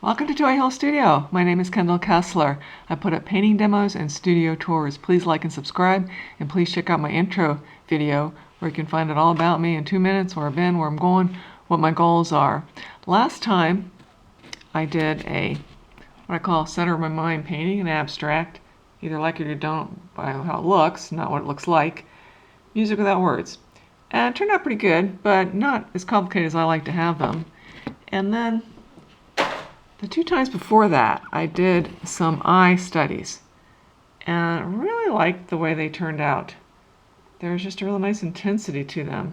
Welcome to Joy Hill Studio. My name is Kendall Kessler. I put up painting demos and studio tours. Please like and subscribe, and please check out my intro video where you can find out all about me in 2 minutes, where I've been, where I'm going, what my goals are. Last time I did what I call center of my mind painting, an abstract. Either like it or don't by how it looks, not what it looks like. Music without words. And it turned out pretty good, but not as complicated as I like to have them. And then the 2 times before that, I did some eye studies, and I really liked the way they turned out. There's just a really nice intensity to them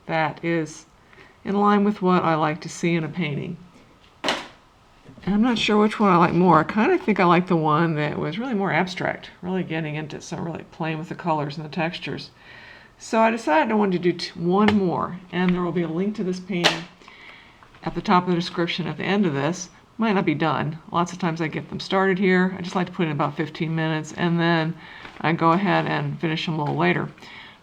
that is in line with what I like to see in a painting. And I'm not sure which one I like more. I kind of think I like the one that was really more abstract, really getting into some, really playing with the colors and the textures. So I decided I wanted to do one more, and there will be a link to this painting at the top of the description at the end of this. Might not be done. Lots of times I get them started here. I just like to put in about 15 minutes, and then I go ahead and finish them a little later.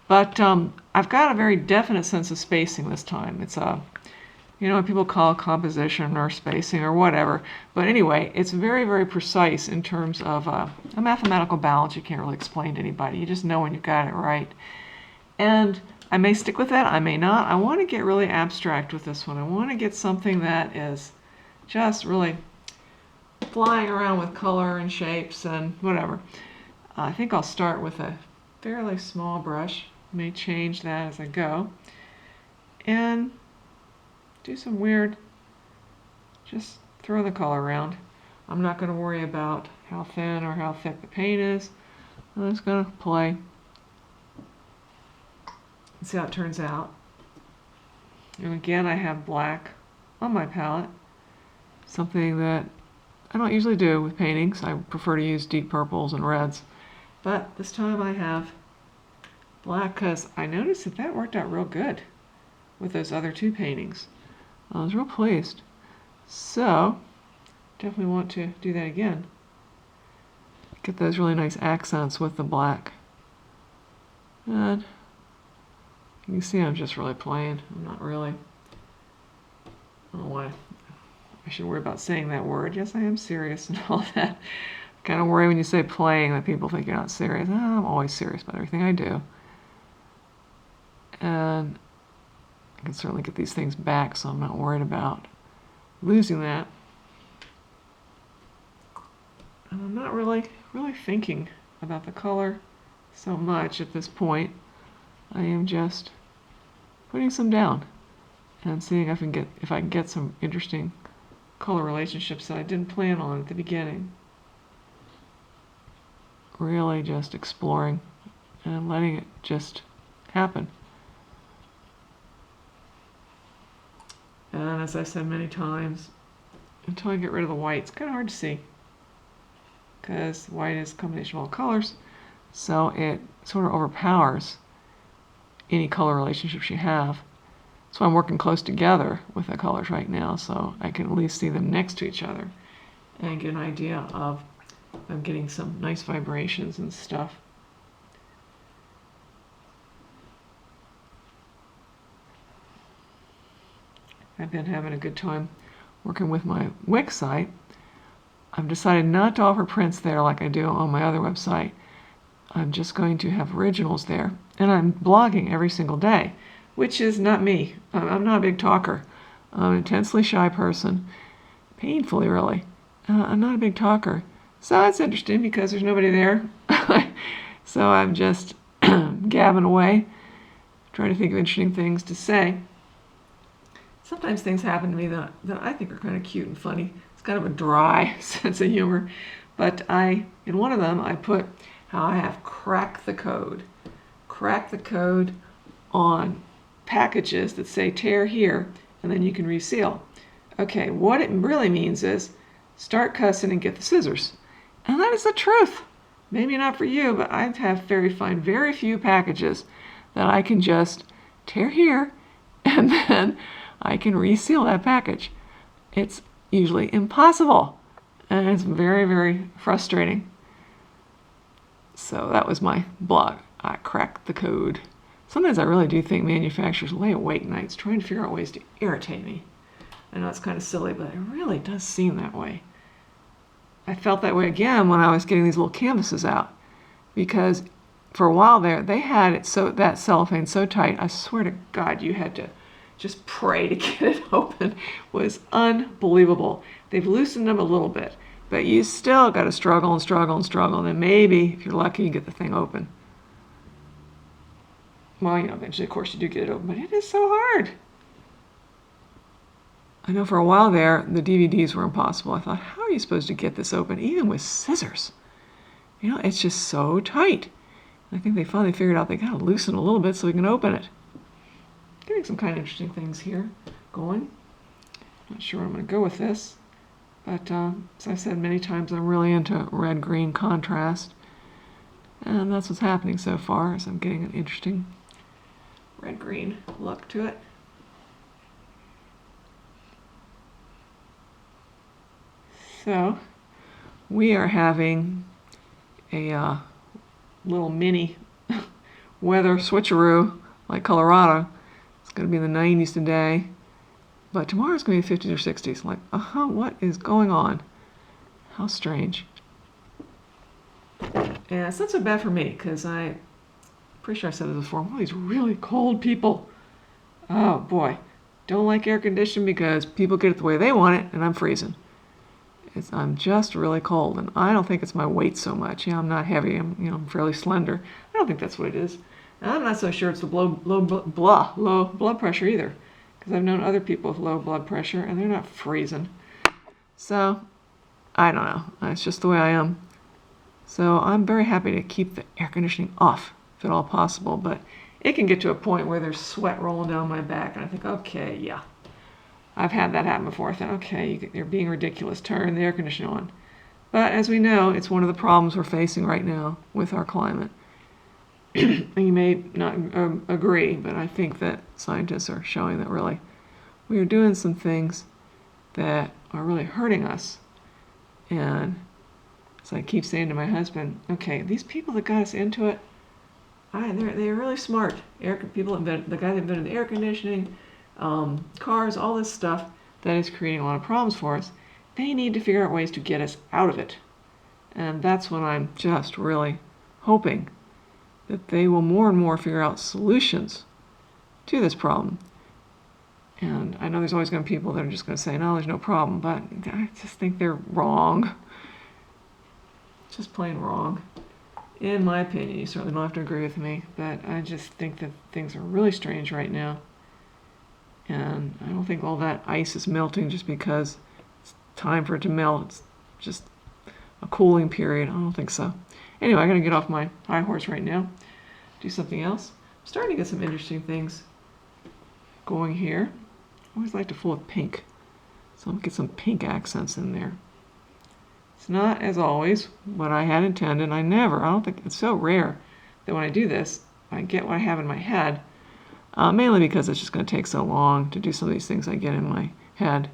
But I've got a very definite sense of spacing this time. It's what people call composition or spacing or whatever. But anyway, it's very, very precise in terms of a mathematical balance you can't really explain to anybody. You just know when you've got it right. And I may stick with that, I may not. I want to get really abstract with this one. I want to get something that is just really flying around with color and shapes and whatever. I think I'll start with a fairly small brush. May change that as I go. And do some weird, just throw the color around. I'm not going to worry about how thin or how thick the paint is. I'm just going to play and see how it turns out. And again, I have black on my palette. Something that I don't usually do with paintings. I prefer to use deep purples and reds. But this time I have black because I noticed that worked out real good with those other 2 paintings. I was real pleased. So, definitely want to do that again. Get those really nice accents with the black. And you can see I'm just really playing. I'm not really, I don't know why I should worry about saying that word. Yes, I am serious and all that. I kind of worry when you say playing that people think you're not serious. I'm always serious about everything I do. And I can certainly get these things back, so I'm not worried about losing that. And I'm not really thinking about the color so much at this point. I am just putting some down and seeing if I can get some interesting color relationships that I didn't plan on at the beginning. Really just exploring and letting it just happen. And as I said many times, until I get rid of the white, it's kind of hard to see because white is a combination of all colors, so it sort of overpowers any color relationships you have. So I'm working close together with the colors right now, so I can at least see them next to each other and get an idea of I'm getting some nice vibrations and stuff. I've been having a good time working with my Wix site. I've decided not to offer prints there like I do on my other website. I'm just going to have originals there, and I'm blogging every single day, which is not me. I'm not a big talker. I'm an intensely shy person, painfully really. I'm not a big talker. So it's interesting because there's nobody there. So I'm just gabbing away, trying to think of interesting things to say. Sometimes things happen to me that I think are kind of cute and funny. It's kind of a dry sense of humor. But in one of them, I put how I have cracked the code. Cracked the code on packages that say tear here, and then you can reseal. Okay, what it really means is start cussing and get the scissors. And that is the truth. Maybe not for you, but I have find very few packages that I can just tear here and then I can reseal that package. It's usually impossible, and it's very, very frustrating. So that was my blog. I cracked the code. Sometimes I really do think manufacturers lay awake nights trying to figure out ways to irritate me. I know it's kind of silly, but it really does seem that way. I felt that way again when I was getting these little canvases out, because for a while there, they had it so, that cellophane so tight, I swear to God, you had to just pray to get it open. It was unbelievable. They've loosened them a little bit, but you still got to struggle and struggle and struggle, and then maybe, if you're lucky, you get the thing open. Well, eventually, of course, you do get it open, but it is so hard. I know for a while there, the DVDs were impossible. I thought, how are you supposed to get this open, even with scissors? It's just so tight. I think they finally figured out they got to loosen a little bit so we can open it. Getting some kind of interesting things here going. Not sure where I'm going to go with this, but as I've said many times, I'm really into red-green contrast, and that's what's happening so far, as I'm getting an interesting red-green look to it. So we are having a little mini weather switcheroo like Colorado. It's going to be in the 90s today, but tomorrow it's going to be 50s or 60s. Like, what is going on? How strange. And it's not so bad for me, because I'm pretty sure I said this before. I'm one of these really cold people. Oh boy, don't like air conditioning because people get it the way they want it, and I'm freezing. I'm just really cold, and I don't think it's my weight so much. I'm not heavy. I'm fairly slender. I don't think that's what it is. And I'm not so sure it's the low blood pressure either, because I've known other people with low blood pressure, and they're not freezing. So I don't know. It's just the way I am. So I'm very happy to keep the air conditioning off, if at all possible. But it can get to a point where there's sweat rolling down my back, and I think, okay, yeah. I've had that happen before. I thought, okay, you're being ridiculous. Turn the air conditioning on. But as we know, it's one of the problems we're facing right now with our climate. You may not agree, but I think that scientists are showing that really we are doing some things that are really hurting us. And as I keep saying to my husband, okay, these people that got us into it, they're really smart. The guy that invented the air conditioning, cars, all this stuff that is creating a lot of problems for us, they need to figure out ways to get us out of it. And that's when I'm just really hoping that they will more and more figure out solutions to this problem. And I know there's always going to be people that are just going to say, no, there's no problem, but I just think they're wrong. Just plain wrong. In my opinion, you certainly don't have to agree with me, but I just think that things are really strange right now. And I don't think all that ice is melting just because it's time for it to melt. It's just a cooling period. I don't think so. Anyway, I'm going to get off my high horse right now, do something else. I'm starting to get some interesting things going here. I always like to fool with pink, so I'll get some pink accents in there. It's not, as always, what I had intended. I don't think it's so rare that when I do this, I get what I have in my head. Mainly because it's just going to take so long to do some of these things I get in my head,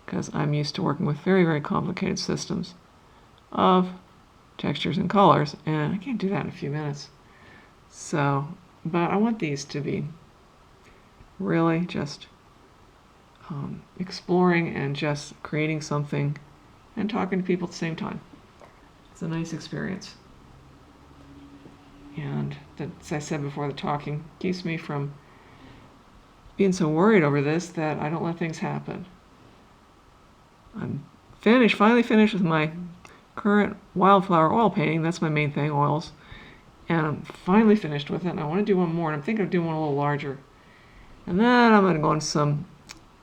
because I'm used to working with very, very complicated systems of textures and colors, and I can't do that in a few minutes. So, but I want these to be really just exploring and just creating something and talking to people at the same time. It's a nice experience. And as I said before, the talking keeps me from being so worried over this that I don't let things happen. I'm finally finished with my current wildflower oil painting. That's my main thing, oils. And I'm finally finished with it, and I want to do one more, and I'm thinking of doing one a little larger. And then I'm going to go into some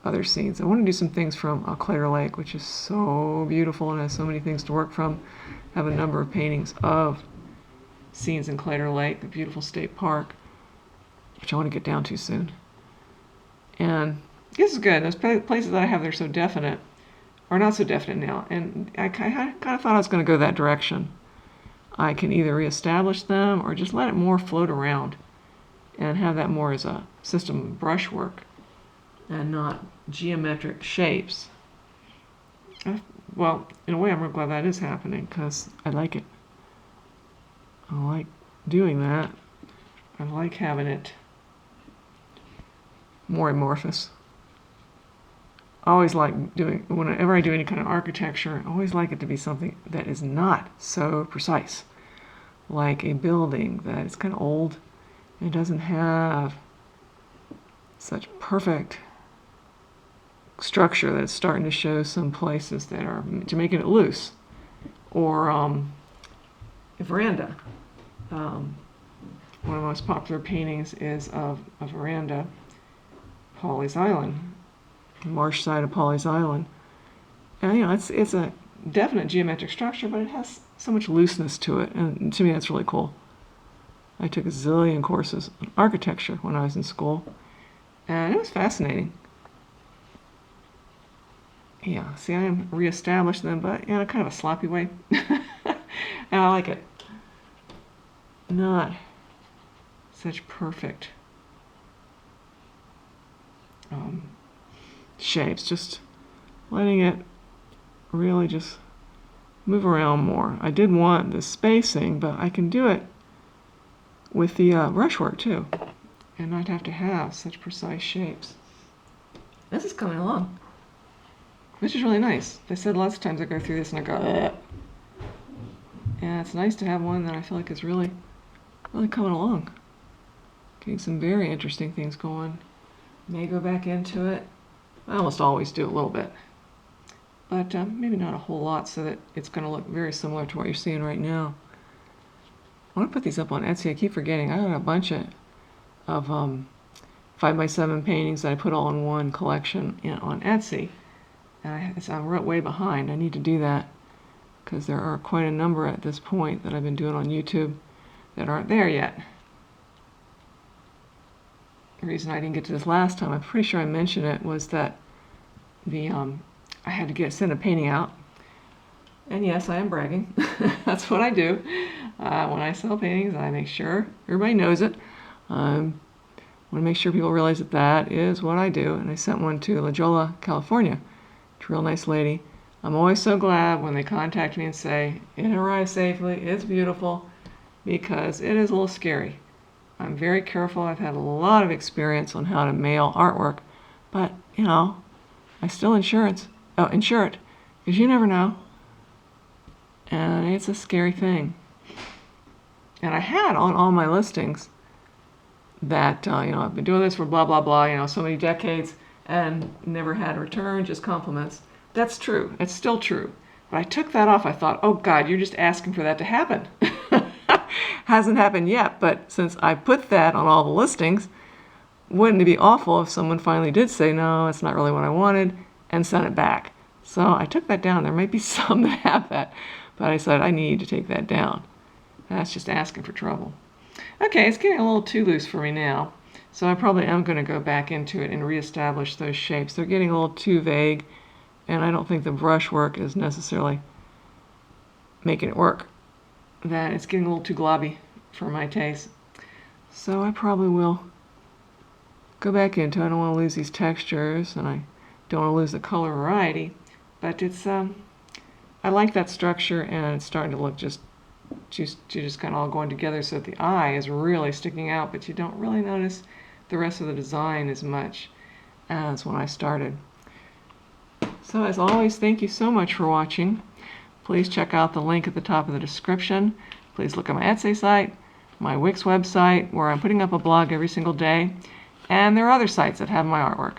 other scenes. I want to do some things from Crater Lake, which is so beautiful and has so many things to work from. I have a number of paintings of scenes in Crater Lake, the beautiful state park, which I want to get down to soon. And this is good. Those places that I have, they're so definite, are not so definite now. And I kind of thought I was going to go that direction. I can either reestablish them or just let it more float around and have that more as a system of brushwork and not geometric shapes. Well, in a way, I'm real glad that is happening because I like it. I like doing that. I like having it more amorphous. I always like doing, whenever I do any kind of architecture, I always like it to be something that is not so precise. Like a building that is kind of old and doesn't have such perfect structure that it's starting to show some places that are making it loose. Or a veranda. One of the most popular paintings is of a veranda, Pawleys Island, marsh side of Pawleys Island. And it's a definite geometric structure, but it has so much looseness to it, and to me that's really cool. I took a zillion courses in architecture when I was in school, and it was fascinating. Yeah, see, I am reestablished them, but in a kind of a sloppy way. And I like it. Not such perfect shapes, just letting it really just move around more. I did want the spacing, but I can do it with the brushwork too, and not have to have such precise shapes. This is coming along, which is really nice. They said lots of times I go through this and I go, ugh. And it's nice to have one that I feel like is really coming along. Getting some very interesting things going. May go back into it. I almost always do a little bit, but maybe not a whole lot, so that it's going to look very similar to what you're seeing right now. I want to put these up on Etsy. I keep forgetting. I got a bunch of 5x7 paintings that I put all in one collection on Etsy, and I'm way behind. I need to do that because there are quite a number at this point that I've been doing on YouTube that aren't there yet. The reason I didn't get to this last time, I'm pretty sure I mentioned it, was that I had to send a painting out. And yes, I am bragging. That's what I do. When I sell paintings, I make sure everybody knows it. I want to make sure people realize that that is what I do. And I sent one to La Jolla, California. It's a real nice lady. I'm always so glad when they contact me and say, it arrived safely, it's beautiful, because it is a little scary. I'm very careful. I've had a lot of experience on how to mail artwork, but I still insure it, because you never know. And it's a scary thing. And I had on all my listings that, I've been doing this for blah, blah, blah, so many decades, and never had a return, just compliments. That's true. It's still true. But I took that off. I thought, oh God, you're just asking for that to happen. Hasn't happened yet, but since I put that on all the listings, wouldn't it be awful if someone finally did say, no, it's not really what I wanted, and sent it back? So I took that down. There might be some that have that, but I said I need to take that down. That's just asking for trouble. Okay, it's getting a little too loose for me now, so I probably am going to go back into it and reestablish those shapes. They're getting a little too vague, and I don't think the brushwork is necessarily making it work. That it's getting a little too globby for my taste. So I probably will go back into it. I don't want to lose these textures, and I don't want to lose the color variety, but it's I like that structure, and it's starting to look just kind of all going together so that the eye is really sticking out, but you don't really notice the rest of the design as much as when I started. So as always, thank you so much for watching. Please check out the link at the top of the description. Please look at my Etsy site, my Wix website, where I'm putting up a blog every single day, and there are other sites that have my artwork.